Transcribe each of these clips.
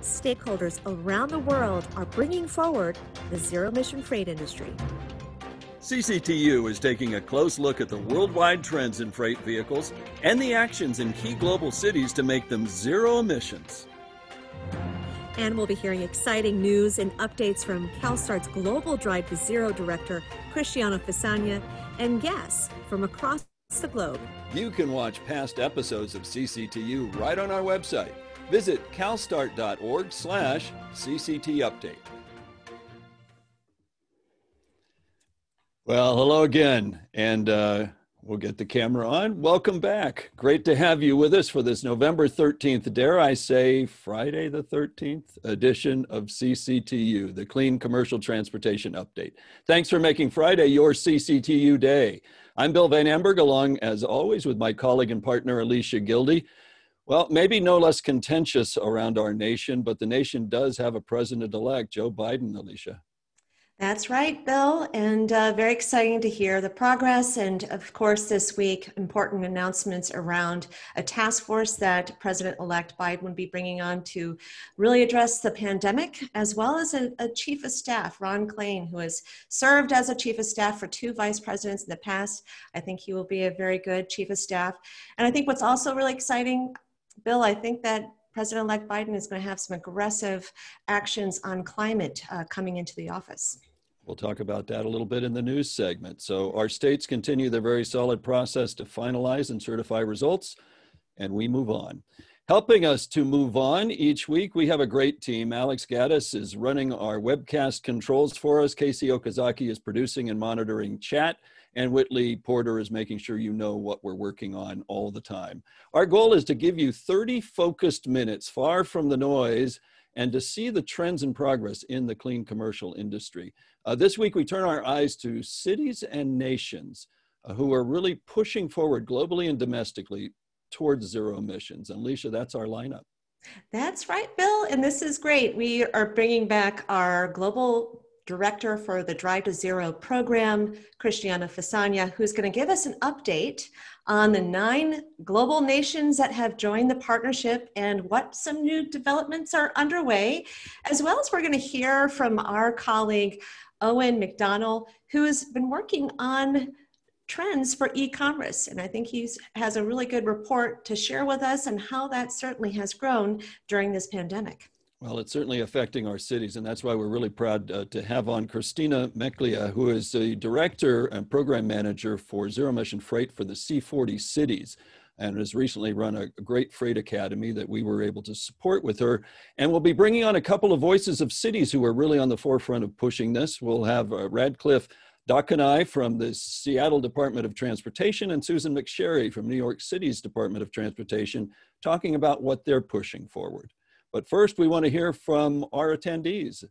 stakeholders around the world are bringing forward the zero-emission freight industry. CCTU is taking a close look at the worldwide trends in freight vehicles and the actions in key global cities to make them zero emissions. And we'll be hearing exciting news and updates from CALSTART's Global Drive to Zero Director, Cristiano Façanha, and guests from across the globe. You can watch past episodes of CCTU right on our website. Visit calstart.org/CCT update. Well, hello again, and we'll get the camera on. Welcome back. Great to have you with us for this November 13th, dare I say, Friday the 13th edition of CCTU, the Clean Commercial Transportation Update. Thanks for making Friday your CCTU day. I'm Bill Van Amberg, along as always with my colleague and partner, Alicia Gildy. Well, maybe no less contentious around our nation, but the nation does have a president-elect, Joe Biden, Alicia. That's right, Bill, and very exciting to hear the progress. And of course, this week, important announcements around a task force that President-elect Biden would be bringing on to really address the pandemic, as well as a chief of staff, Ron Klain, who has served as a chief of staff for 2 vice presidents in the past. I think he will be a very good chief of staff. And I think what's also really exciting, Bill, I think that President-elect Biden is going to have some aggressive actions on climate coming into the office. We'll talk about that a little bit in the news segment. So our states continue their very solid process to finalize and certify results, and we move on. Helping us to move on each week, we have a great team. Alex Gaddis is running our webcast controls for us. Casey Okazaki is producing and monitoring chat. And Whitley Porter is making sure you know what we're working on all the time. Our goal is to give you 30 focused minutes, far from the noise, and to see the trends and progress in the clean commercial industry. This week, we turn our eyes to cities and nations who are really pushing forward globally and domestically towards zero emissions. And Alicia, that's our lineup. That's right, Bill, and this is great. We are bringing back our global director for the Drive to Zero program, Cristiano Façanha, who's going to give us an update on the 9 global nations that have joined the partnership and what some new developments are underway, as well as we're going to hear from our colleague, Owen MacDonnell, who has been working on trends for e-commerce. And I think he has a really good report to share with us and how that certainly has grown during this pandemic. Well, it's certainly affecting our cities, and that's why we're really proud to have on Cristina Miclea, who is the director and program manager for zero-emission freight for the C40 Cities, and has recently run a great freight academy that we were able to support with her. And we'll be bringing on a couple of voices of cities who are really on the forefront of pushing this. We'll have Radcliffe Dacanay from the Seattle Department of Transportation and Susan McSherry from New York City's Department of Transportation talking about what they're pushing forward. But first, we want to hear from our attendees.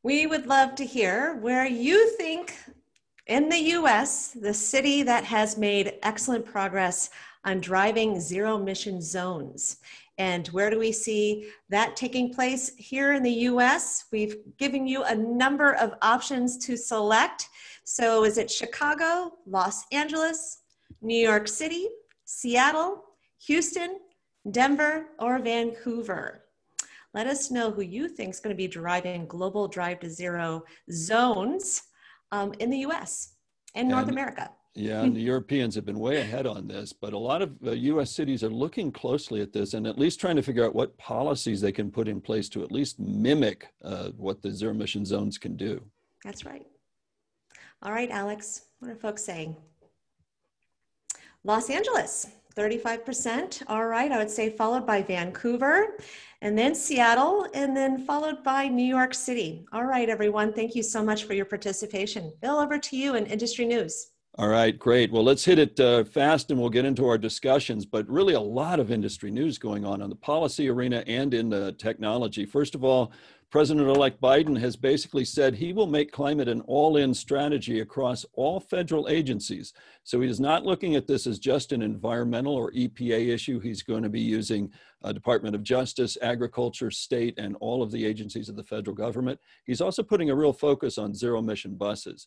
We would love to hear where you think in the US, the city that has made excellent progress on driving zero emission zones. And where do we see that taking place here in the US? We've given you a number of options to select. So is it Chicago, Los Angeles, New York City, Seattle, Houston, Denver, or Vancouver? Let us know who you think is going to be driving global Drive to Zero zones in the US and North America. Yeah, and the Europeans have been way ahead on this, but a lot of US cities are looking closely at this and at least trying to figure out what policies they can put in place to at least mimic what the zero emission zones can do. That's right. All right, Alex, what are folks saying? Los Angeles, 35%. All right, I would say followed by Vancouver, and then Seattle, and then followed by New York City. All right, everyone, thank you so much for your participation. Bill, over to you in industry news. All right, great. Well, let's hit it fast and we'll get into our discussions, but really a lot of industry news going on the policy arena and in the technology. First of all, President-elect Biden has basically said he will make climate an all-in strategy across all federal agencies. So he is not looking at this as just an environmental or EPA issue. He's going to be using Department of Justice, Agriculture, State, and all of the agencies of the federal government. He's also putting a real focus on zero-emission buses.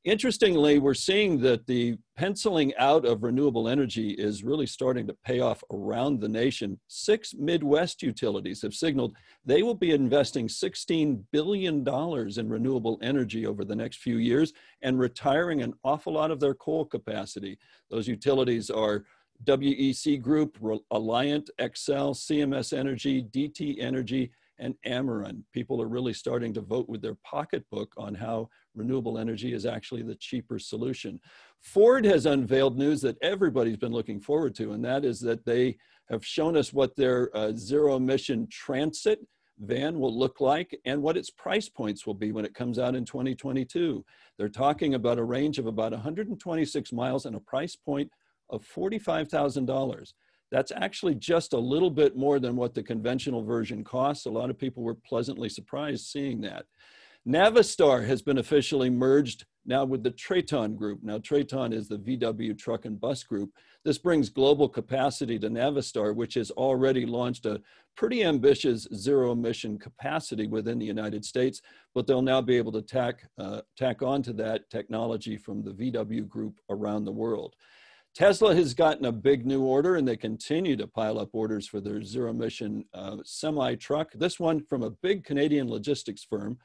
Interestingly, we're seeing that the penciling out of renewable energy is really starting to pay off around the nation. 6 Midwest utilities have signaled they will be investing $16 billion in renewable energy over the next few years and retiring an awful lot of their coal capacity. Those utilities are WEC Group, Alliant, Xcel, CMS Energy, DT Energy, and Ameren. People are really starting to vote with their pocketbook on how renewable energy is actually the cheaper solution. Ford has unveiled news that everybody's been looking forward to, and that is that they have shown us what their zero-emission transit van will look like and what its price points will be when it comes out in 2022. They're talking about a range of about 126 miles and a price point of $45,000. That's actually just a little bit more than what the conventional version costs. A lot of people were pleasantly surprised seeing that. Navistar has been officially merged now with the Traton Group. Now, Traton is the VW truck and bus group. This brings global capacity to Navistar, which has already launched a pretty ambitious zero-emission capacity within the United States, but they'll now be able to tack onto that technology from the VW group around the world. Tesla has gotten a big new order, and they continue to pile up orders for their zero-emission semi-truck. This one from a big Canadian logistics firm.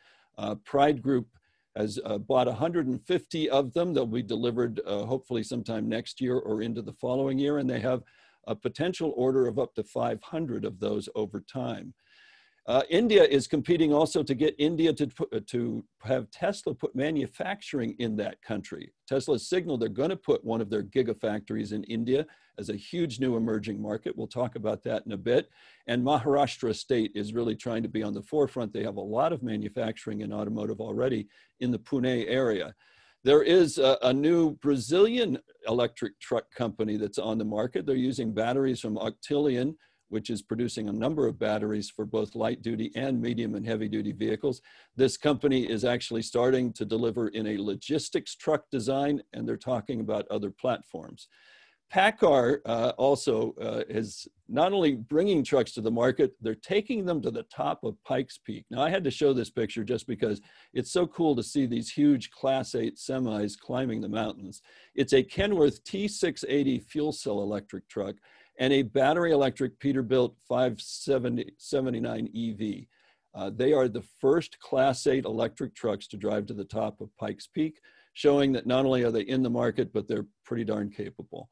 Pride Group has bought 150 of them. They'll be delivered hopefully sometime next year or into the following year, and they have a potential order of up to 500 of those over time. India is competing also to get India to have Tesla put manufacturing in that country. Tesla signaled they're going to put one of their gigafactories in India as a huge new emerging market. We'll talk about that in a bit. And Maharashtra state is really trying to be on the forefront. They have a lot of manufacturing in automotive already in the Pune area. There is a new Brazilian electric truck company that's on the market. They're using batteries from Octillion, which is producing a number of batteries for both light duty and medium and heavy duty vehicles. This company is actually starting to deliver in a logistics truck design, and they're talking about other platforms. PACCAR also is not only bringing trucks to the market, they're taking them to the top of Pikes Peak. Now, I had to show this picture just because it's so cool to see these huge Class 8 semis climbing the mountains. It's a Kenworth T680 fuel cell electric truck and a battery electric Peterbilt 579 EV. They are the first Class 8 electric trucks to drive to the top of Pikes Peak, showing that not only are they in the market, but they're pretty darn capable.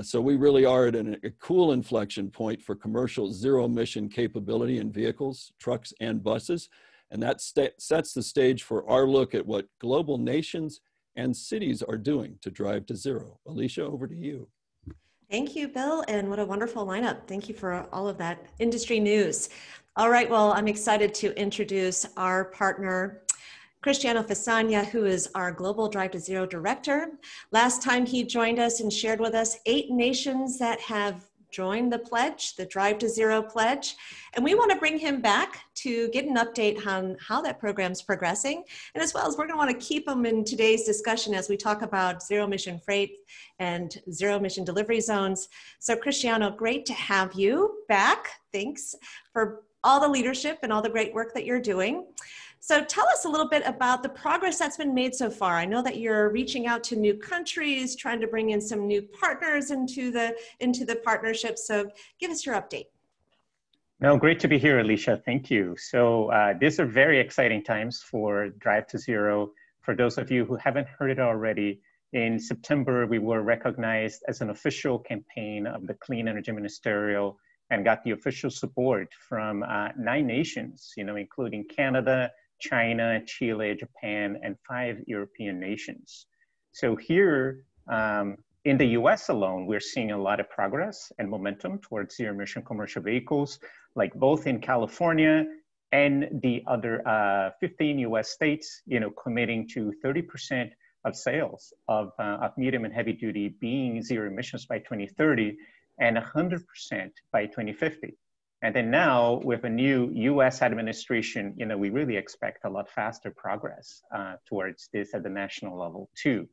So we really are at a cool inflection point for commercial zero-emission capability in vehicles, trucks, and buses. And that sets the stage for our look at what global nations and cities are doing to drive to zero. Alicia, over to you. Thank you, Bill, and what a wonderful lineup. Thank you for all of that industry news. All right, well, I'm excited to introduce our partner, Cristiano Façanha, who is our Global Drive to Zero Director. Last time he joined us and shared with us 8 nations that have joined the pledge, the Drive to Zero pledge. And we want to bring him back to get an update on how that program's progressing. And as well as we're going to want to keep him in today's discussion as we talk about zero emission freight and zero emission delivery zones. So Cristiano, great to have you back. Thanks for all the leadership and all the great work that you're doing. So tell us a little bit about the progress that's been made so far. I know that you're reaching out to new countries, trying to bring in some new partners into the partnership. So give us your update. No, great to be here, Alicia. Thank you. So these are very exciting times for Drive to Zero. For those of you who haven't heard it already, in September, we were recognized as an official campaign of the Clean Energy Ministerial and got the official support from 9 nations, including Canada, China, Chile, Japan, and 5 European nations. So here in the US alone, we're seeing a lot of progress and momentum towards zero emission commercial vehicles, like both in California and the other 15 US states, committing to 30% of sales of medium and heavy duty being zero emissions by 2030 and 100% by 2050. And then now with a new US administration, we really expect a lot faster progress towards this at the national level too.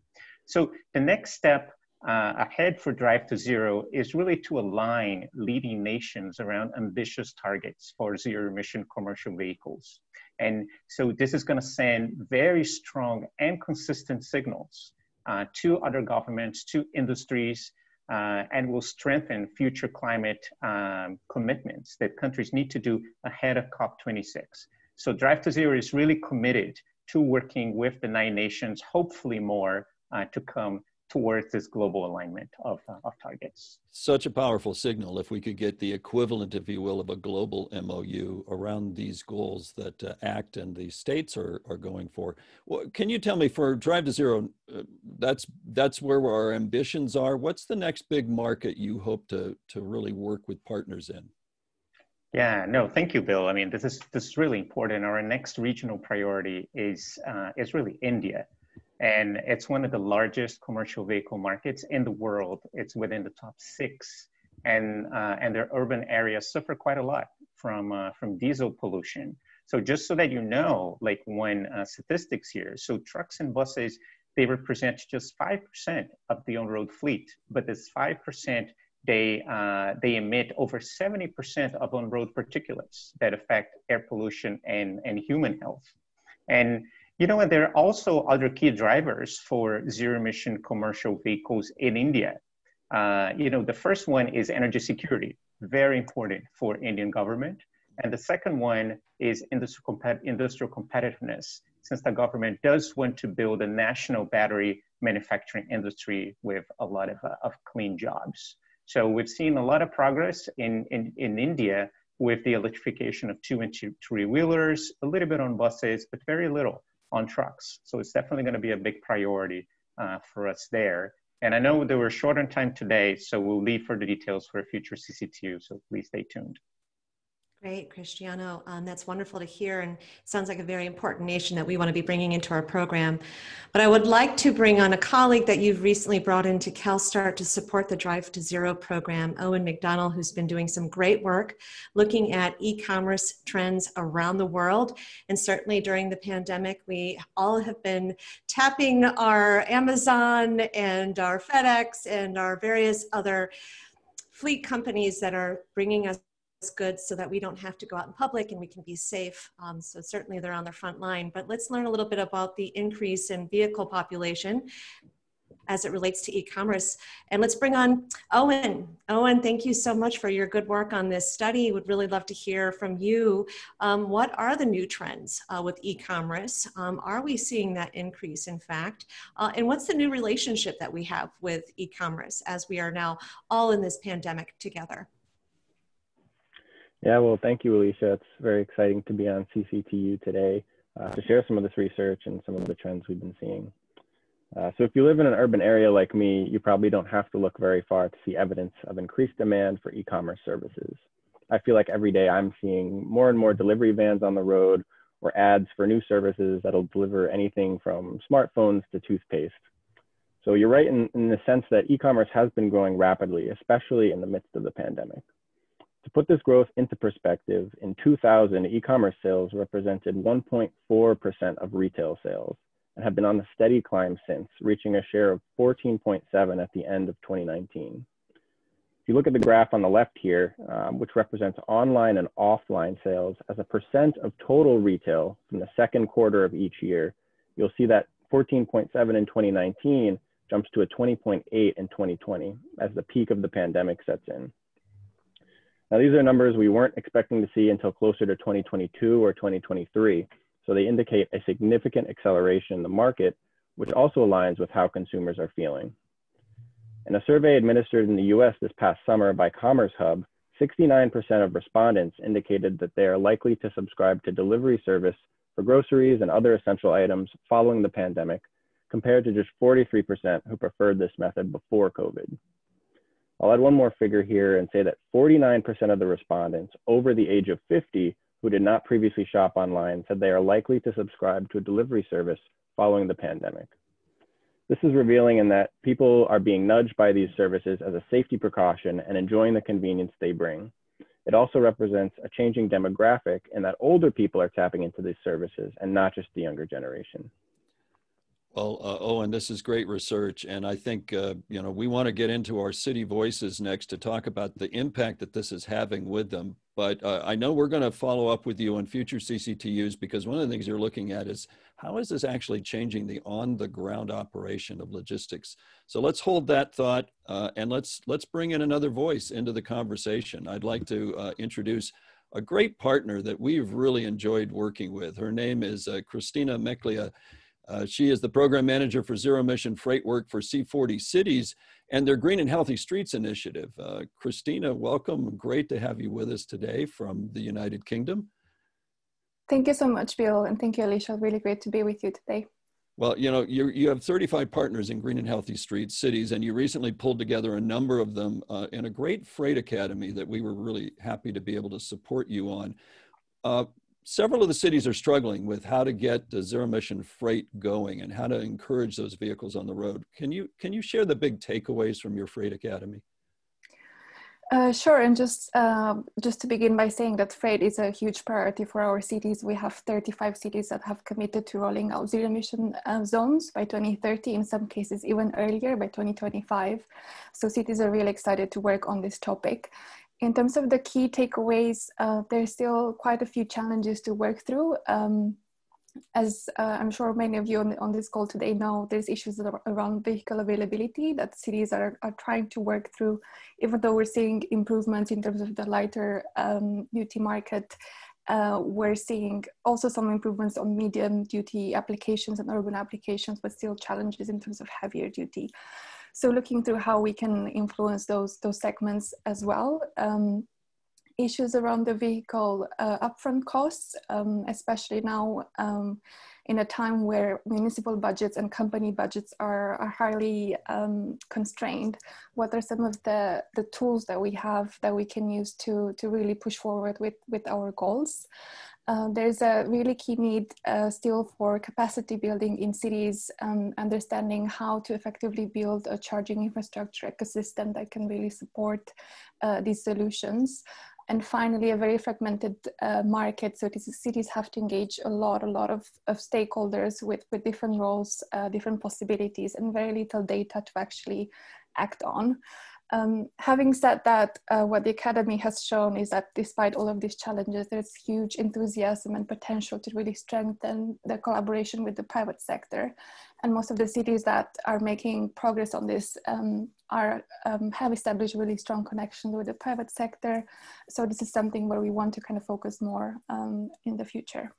So the next step ahead for Drive to Zero is really to align leading nations around ambitious targets for zero emission commercial vehicles. And so this is going to send very strong and consistent signals to other governments, to industries, and will strengthen future climate commitments that countries need to do ahead of COP26. So Drive to Zero is really committed to working with the 9 nations, hopefully more to come towards this global alignment of targets. Such a powerful signal if we could get the equivalent, if you will, of a global MOU around these goals that ACT and the states are going for. Well, can you tell me, for Drive to Zero, that's where our ambitions are. What's the next big market you hope to really work with partners in? Yeah, no, thank you, Bill. I mean, this is really important. Our next regional priority is really India. And it's one of the largest commercial vehicle markets in the world. It's within the top 6, and their urban areas suffer quite a lot from diesel pollution. So just so that you know, like when statistics here, so trucks and buses, they represent just 5% of the on-road fleet, but this 5%, they emit over 70% of on-road particulates that affect air pollution and human health. And you know what, there are also other key drivers for zero-emission commercial vehicles in India. You know, the first one is energy security, very important for Indian government. And the second one is industrial competitiveness, since the government does want to build a national battery manufacturing industry with a lot of clean jobs. So we've seen a lot of progress in India with the electrification of 2- and 3-wheelers, a little bit on buses, but very little on trucks. So it's definitely going to be a big priority for us there. And I know that we're short on time today, so we'll leave further details for a future CCTU, so please stay tuned. Great, Cristiano. That's wonderful to hear, and sounds like a very important nation that we want to be bringing into our program. But I would like to bring on a colleague that you've recently brought into CALSTART to support the Drive to Zero program, Owen MacDonnell, who's been doing some great work looking at e-commerce trends around the world. And certainly during the pandemic, we all have been tapping our Amazon and our FedEx and our various other fleet companies that are bringing us goods so that we don't have to go out in public and we can be safe. So certainly they're on the front line. But let's learn a little bit about the increase in vehicle population as it relates to e-commerce. And let's bring on Owen. Owen, thank you so much for your good work on this study. Would really love to hear from you. What are the new trends with e-commerce? Are we seeing that increase, in fact? And what's the new relationship that we have with e-commerce as we are now all in this pandemic together? Yeah, well, thank you, Alicia. It's very exciting to be on CCTU today to share some of this research and some of the trends we've been seeing. So if you live in an urban area like me, you probably don't have to look very far to see evidence of increased demand for e-commerce services. I feel like every day I'm seeing more and more delivery vans on the road or ads for new services that'll deliver anything from smartphones to toothpaste. So you're right in the sense that e-commerce has been growing rapidly, especially in the midst of the pandemic. To put this growth into perspective, in 2000, e-commerce sales represented 1.4% of retail sales and have been on a steady climb since, reaching a share of 14.7 at the end of 2019. If you look at the graph on the left here, which represents online and offline sales as a percent of total retail from the second quarter of each year, you'll see that 14.7 in 2019 jumps to a 20.8 in 2020 as the peak of the pandemic sets in. Now, these are numbers we weren't expecting to see until closer to 2022 or 2023, so they indicate a significant acceleration in the market, which also aligns with how consumers are feeling. In a survey administered in the US this past summer by Commerce Hub, 69% of respondents indicated that they are likely to subscribe to delivery service for groceries and other essential items following the pandemic, compared to just 43% who preferred this method before COVID. I'll add one more figure here and say that 49% of the respondents over the age of 50 who did not previously shop online said they are likely to subscribe to a delivery service following the pandemic. This is revealing in that people are being nudged by these services as a safety precaution and enjoying the convenience they bring. It also represents a changing demographic in that older people are tapping into these services and not just the younger generation. Well, Owen, this is great research, and I think we want to get into our city voices next to talk about the impact that this is having with them. but I know we're going to follow up with you on future CCTUs, because one of the things you're looking at is how is this actually changing the on-the-ground operation of logistics? So let's hold that thought, and let's bring in another voice into the conversation. I'd like to introduce a great partner that we've really enjoyed working with. Her name is Cristina Miclea. She is the program manager for zero-emission freight work for C40 Cities and their Green and Healthy Streets initiative. Cristina, welcome. Great to have you with us today from the United Kingdom. Thank you so much, Bill, and thank you, Alicia. Really great to be with you today. Well, you know, you have 35 partners in Green and Healthy Streets cities, and you recently pulled together a number of them in a great freight academy that we were really happy to be able to support you on. Several of the cities are struggling with how to get the zero-emission freight going and how to encourage those vehicles on the road. Can you share the big takeaways from your Freight Academy? Sure, and just to begin by saying that freight is a huge priority for our cities. We have 35 cities that have committed to rolling out zero-emission zones by 2030, in some cases even earlier, by 2025. So cities are really excited to work on this topic. In terms of the key takeaways, there's still quite a few challenges to work through. As I'm sure many of you on this call today know, there's issues around vehicle availability that cities are trying to work through. Even though we're seeing improvements in terms of the lighter duty market, we're seeing also some improvements on medium duty applications and urban applications, but still challenges in terms of heavier duty. So looking through how we can influence those segments as well. Issues around the vehicle upfront costs, especially now in a time where municipal budgets and company budgets are highly constrained. What are some of the tools that we have that we can use to really push forward with our goals? There's a really key need still for capacity building in cities, understanding how to effectively build a charging infrastructure ecosystem that can really support these solutions. And finally, a very fragmented market. So these cities have to engage a lot of stakeholders with different roles, different possibilities, and very little data to actually act on. Having said that, what the Academy has shown is that despite all of these challenges, there's huge enthusiasm and potential to really strengthen the collaboration with the private sector. And most of the cities that are making progress on this have established really strong connections with the private sector. So this is something where we want to kind of focus more in the future.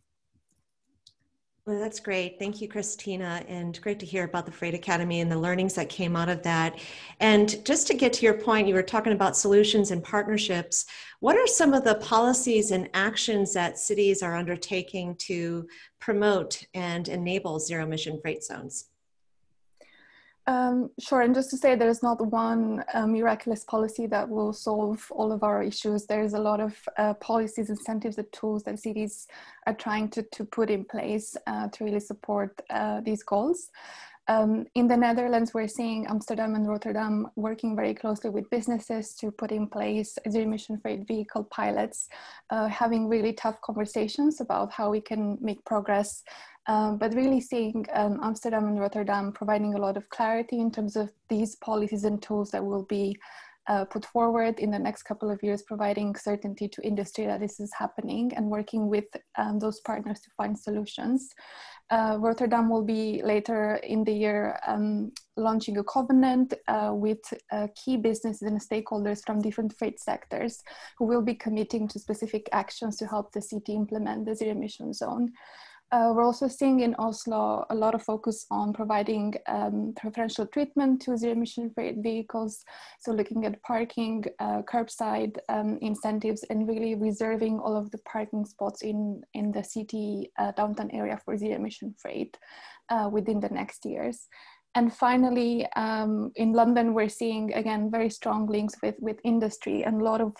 Well, that's great. Thank you, Cristina, and great to hear about the Freight Academy and the learnings that came out of that. And just to get to your point, you were talking about solutions and partnerships. What are some of the policies and actions that cities are undertaking to promote and enable zero-emission freight zones? Sure, and just to say there's not one miraculous policy that will solve all of our issues. There's a lot of policies, incentives, and tools that cities are trying to put in place to really support these goals. In the Netherlands, we're seeing Amsterdam and Rotterdam working very closely with businesses to put in place zero-emission freight vehicle pilots, having really tough conversations about how we can make progress. But really seeing Amsterdam and Rotterdam providing a lot of clarity in terms of these policies and tools that will be put forward in the next couple of years, providing certainty to industry that this is happening and working with those partners to find solutions. Rotterdam will be later in the year launching a covenant with key businesses and stakeholders from different freight sectors who will be committing to specific actions to help the city implement the zero-emission zone. We're also seeing in Oslo a lot of focus on providing preferential treatment to zero-emission freight vehicles. So looking at parking, curbside incentives, and really reserving all of the parking spots in the city downtown area for zero-emission freight within the next years. And finally, in London, we're seeing, again, very strong links with industry and a lot of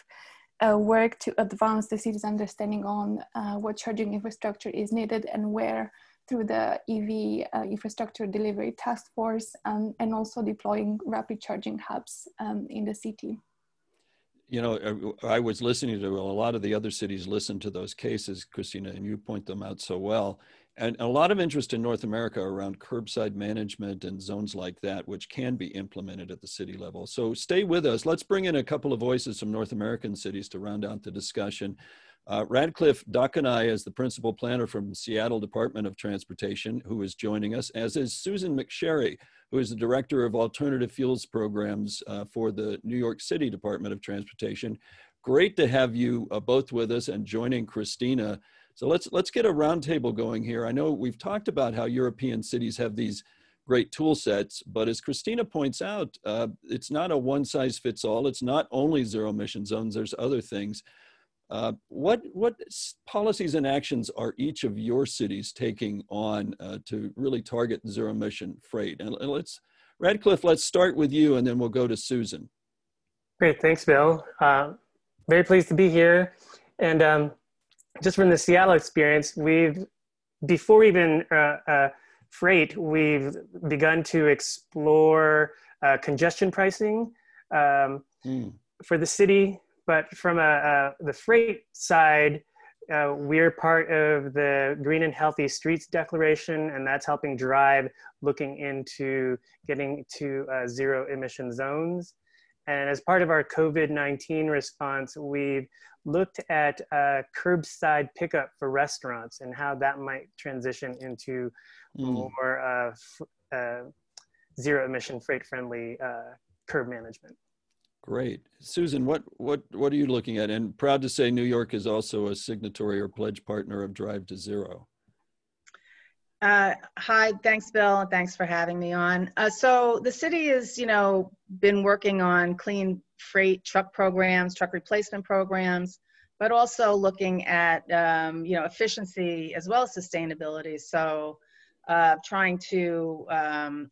work to advance the city's understanding on what charging infrastructure is needed and where through the EV infrastructure delivery task force and also deploying rapid charging hubs in the city. You know, I was listening to a lot of the other cities listen to those cases, Cristina, and you point them out so well. and a lot of interest in North America around curbside management and zones like that, which can be implemented at the city level. So stay with us. Let's bring in a couple of voices from North American cities to round out the discussion. Radcliffe Dacanay is the principal planner from Seattle Department of Transportation, who is joining us, as is Susan McSherry, who is the Director of Alternative Fuels Programs for the New York City Department of Transportation. Great to have you both with us and joining Cristina. So let's get a roundtable going here. I know we've talked about how European cities have these great tool sets, but as Cristina points out, it's not a one size fits all. It's not only zero emission zones, there's other things. What policies and actions are each of your cities taking on to really target zero emission freight? And Radcliffe, let's start with you and then we'll go to Susan. Great, thanks, Bill. Very pleased to be here. And just from the Seattle experience, before even freight, we've begun to explore congestion pricing for the city. But from the freight side, we're part of the Green and Healthy Streets Declaration, and that's helping drive looking into getting to zero emission zones. And as part of our COVID-19 response, we've looked at curbside pickup for restaurants and how that might transition into more zero emission freight friendly curb management. Great. Susan, what are you looking at? And proud to say New York is also a signatory or pledge partner of Drive to Zero. Hi, thanks, Bill, and thanks for having me on. So the city has, been working on clean freight truck programs, truck replacement programs, but also looking at, efficiency as well as sustainability. So trying to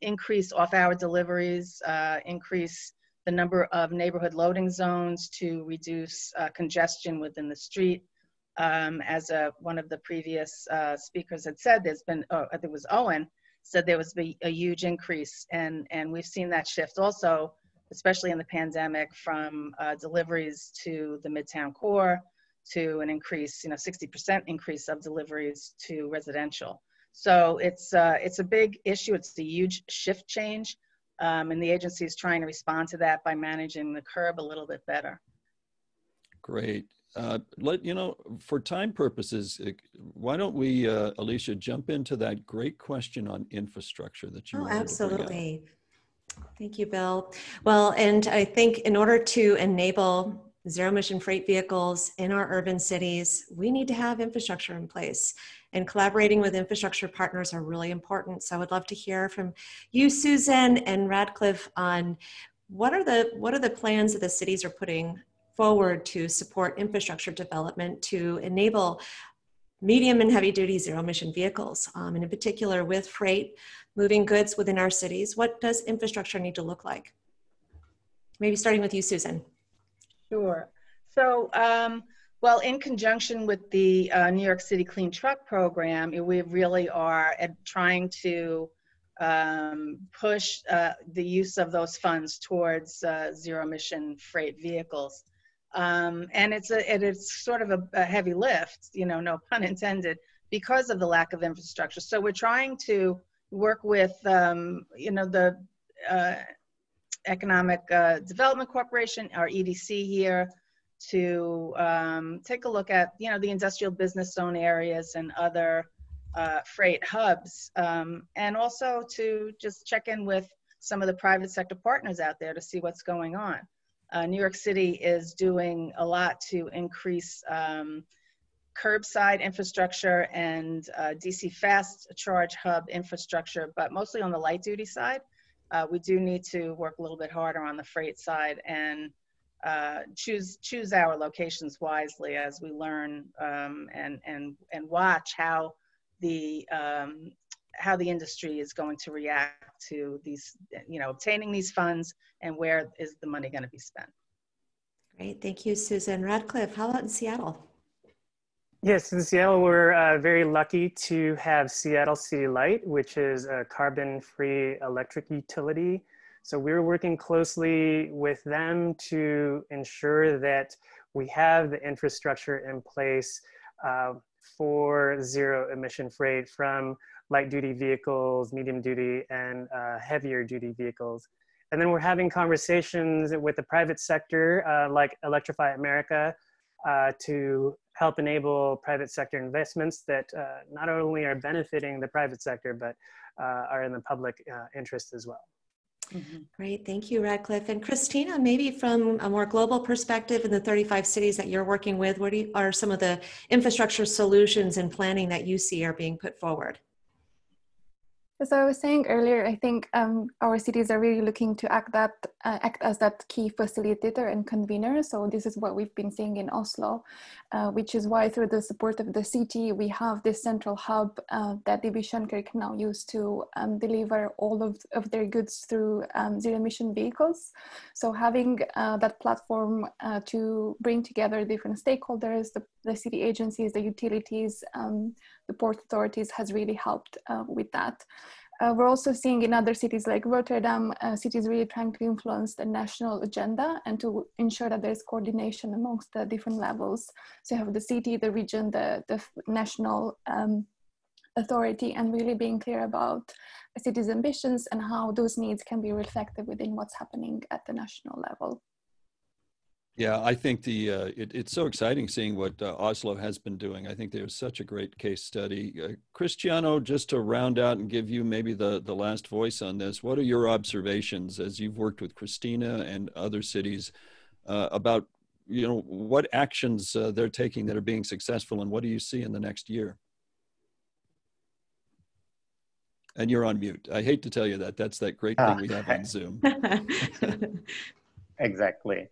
increase off-hour deliveries, increase the number of neighborhood loading zones to reduce congestion within the street. As one of the previous speakers had said, there's been, I think it was Owen, said there was a huge increase. And we've seen that shift also, especially in the pandemic, from deliveries to the Midtown core to an increase, 60% increase of deliveries to residential. So it's a big issue. It's a huge shift change. And the agency is trying to respond to that by managing the curb a little bit better. Great. For time purposes, why don't we, Alicia, jump into that great question on infrastructure that you wanted absolutely. to bring up. Thank you, Bill. Well, and I think in order to enable zero emission freight vehicles in our urban cities, we need to have infrastructure in place. And collaborating with infrastructure partners are really important. So I would love to hear from you, Susan and Radcliffe, on what are the plans that the cities are putting forward to support infrastructure development to enable medium and heavy duty zero emission vehicles, and in particular with freight moving goods within our cities. What does infrastructure need to look like? Maybe starting with you, Susan. Sure. So, well, in conjunction with the New York City Clean Truck Program, we really are trying to push the use of those funds towards zero emission freight vehicles. And it's sort of a heavy lift, no pun intended, because of the lack of infrastructure. So we're trying to work with, the Economic Development Corporation, our EDC here, to take a look at, the industrial business zone areas and other freight hubs, and also to just check in with some of the private sector partners out there to see what's going on. New York City is doing a lot to increase curbside infrastructure and DC fast charge hub infrastructure, but mostly on the light duty side. We do need to work a little bit harder on the freight side and choose our locations wisely as we learn and watch how the industry is going to react to these, obtaining these funds, and where is the money going to be spent. Great, thank you, Susan. Radcliffe, how about in Seattle? Yes, in Seattle, we're very lucky to have Seattle City Light, which is a carbon-free electric utility. So we're working closely with them to ensure that we have the infrastructure in place for zero emission freight from light duty vehicles, medium duty, and heavier duty vehicles. And then we're having conversations with the private sector, like Electrify America, to help enable private sector investments that not only are benefiting the private sector, but are in the public interest as well. Mm-hmm. Great, thank you, Radcliffe. And Cristina, maybe from a more global perspective in the 35 cities that you're working with, what are some of the infrastructure solutions and planning that you see are being put forward? As I was saying earlier, I think our cities are really looking to act as that key facilitator and convener. So this is what we've been seeing in Oslo, which is why through the support of the city, we have this central hub that Division can now use to deliver all of their goods through zero-emission vehicles. So having that platform to bring together different stakeholders, the city agencies, the utilities, the port authorities has really helped with that. We're also seeing in other cities like Rotterdam, cities really trying to influence the national agenda and to ensure that there's coordination amongst the different levels. So you have the city, the region, the national authority, and really being clear about a city's ambitions and how those needs can be reflected within what's happening at the national level. Yeah, I think it's so exciting seeing what Oslo has been doing. I think there's such a great case study. Cristiano, just to round out and give you maybe the last voice on this, what are your observations as you've worked with Cristina and other cities about, what actions they're taking that are being successful, and what do you see in the next year? And you're on mute. I hate to tell you that. That's that great thing we have on Zoom. Exactly.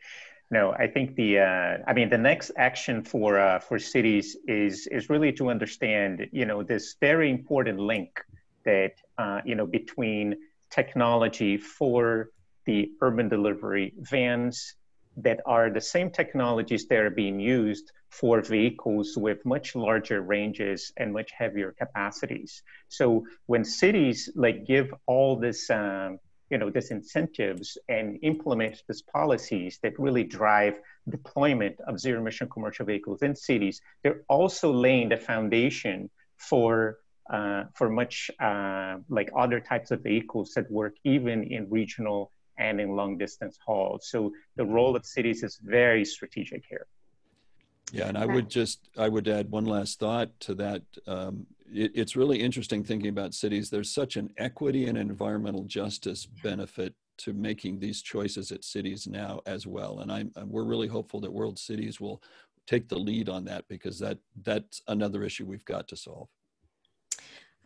No, I think the next action for cities is really to understand, this very important link that, between technology for the urban delivery vans that are the same technologies that are being used for vehicles with much larger ranges and much heavier capacities. So when cities give all this, this incentives and implement these policies that really drive deployment of zero-emission commercial vehicles in cities, they're also laying the foundation for much other types of vehicles that work even in regional and in long-distance hauls. So the role of cities is very strategic here. Yeah, and I would add one last thought to that. It's really interesting thinking about cities. There's such an equity and environmental justice benefit to making these choices at cities now as well. And we're really hopeful that World Cities will take the lead on that, because that's another issue we've got to solve.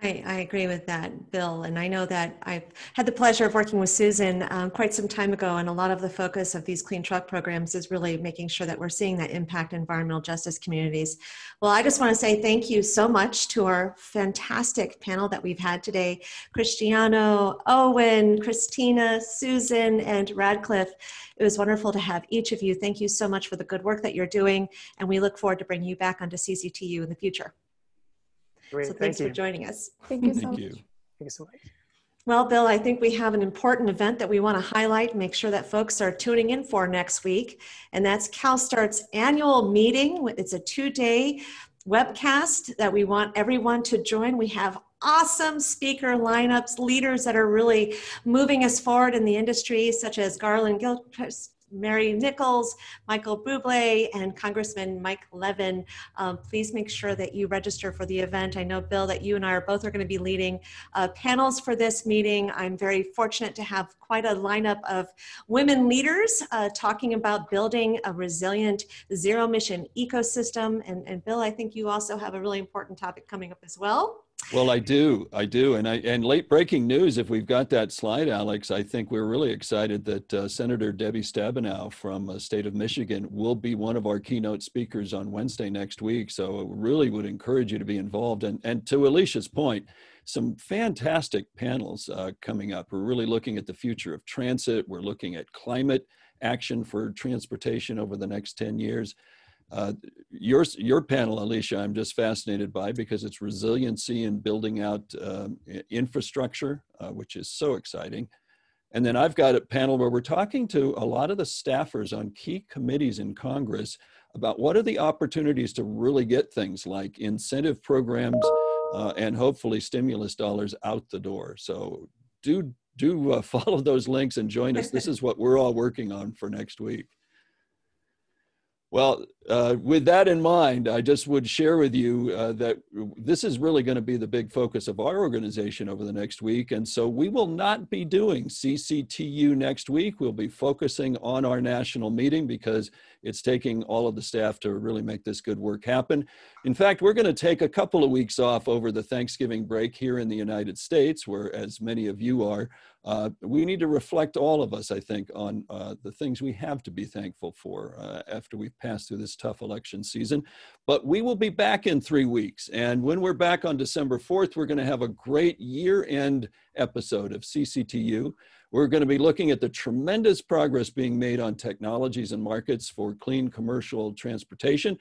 I agree with that, Bill. And I know that I've had the pleasure of working with Susan quite some time ago, and a lot of the focus of these clean truck programs is really making sure that we're seeing that impact environmental justice communities. Well, I just want to say thank you so much to our fantastic panel that we've had today: Cristiano, Owen, Cristina, Susan, and Radcliffe. It was wonderful to have each of you. Thank you so much for the good work that you're doing, and we look forward to bringing you back onto CCTU in the future. Great, so thanks for joining us. Thank you so much. Thank you so much. Well, Bill, I think we have an important event that we want to highlight and make sure that folks are tuning in for next week. And that's CalStart's annual meeting. It's a 2-day webcast that we want everyone to join. We have awesome speaker lineups, leaders that are really moving us forward in the industry, such as Garland Gilchrist, Mary Nichols, Michael Bublé, and Congressman Mike Levin. Please make sure that you register for the event. I know, Bill, that you and I are both going to be leading panels for this meeting. I'm very fortunate to have quite a lineup of women leaders talking about building a resilient zero-emission ecosystem. And Bill, I think you also have a really important topic coming up as well. Well, I do. And late breaking news, if we've got that slide, Alex, I think we're really excited that Senator Debbie Stabenow from the state of Michigan will be one of our keynote speakers on Wednesday next week. So really would encourage you to be involved. And to Alicia's point, some fantastic panels coming up. We're really looking at the future of transit. We're looking at climate action for transportation over the next 10 years. Your panel, Alicia, I'm just fascinated by, because it's resiliency and building out infrastructure, which is so exciting. And then I've got a panel where we're talking to a lot of the staffers on key committees in Congress about what are the opportunities to really get things like incentive programs and hopefully stimulus dollars out the door. So do follow those links and join us. This is what we're all working on for next week. Well, with that in mind, I just would share with you that this is really going to be the big focus of our organization over the next week. And so we will not be doing CCTU next week. We'll be focusing on our national meeting because it's taking all of the staff to really make this good work happen. In fact, we're going to take a couple of weeks off over the Thanksgiving break here in the United States, where, as many of you are, we need to reflect, all of us, I think, on the things we have to be thankful for after we've passed through this tough election season. But we will be back in 3 weeks. And when we're back on December 4th, we're going to have a great year-end episode of CCTU. We're going to be looking at the tremendous progress being made on technologies and markets for clean commercial transportation.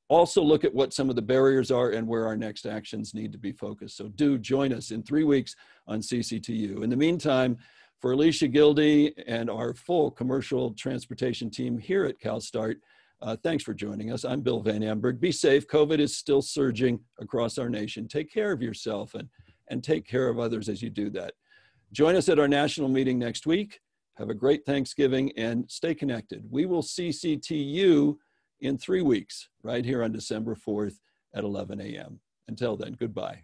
Also look at what some of the barriers are and where our next actions need to be focused. So do join us in 3 weeks on CCTU. In the meantime, for Alicia Gildy and our full commercial transportation team here at CalSTART, thanks for joining us. I'm Bill Van Amberg. Be safe. COVID is still surging across our nation. Take care of yourself and take care of others as you do that. Join us at our national meeting next week. Have a great Thanksgiving and stay connected. We will CCTU in 3 weeks, right here on December 4th at 11 a.m. Until then, goodbye.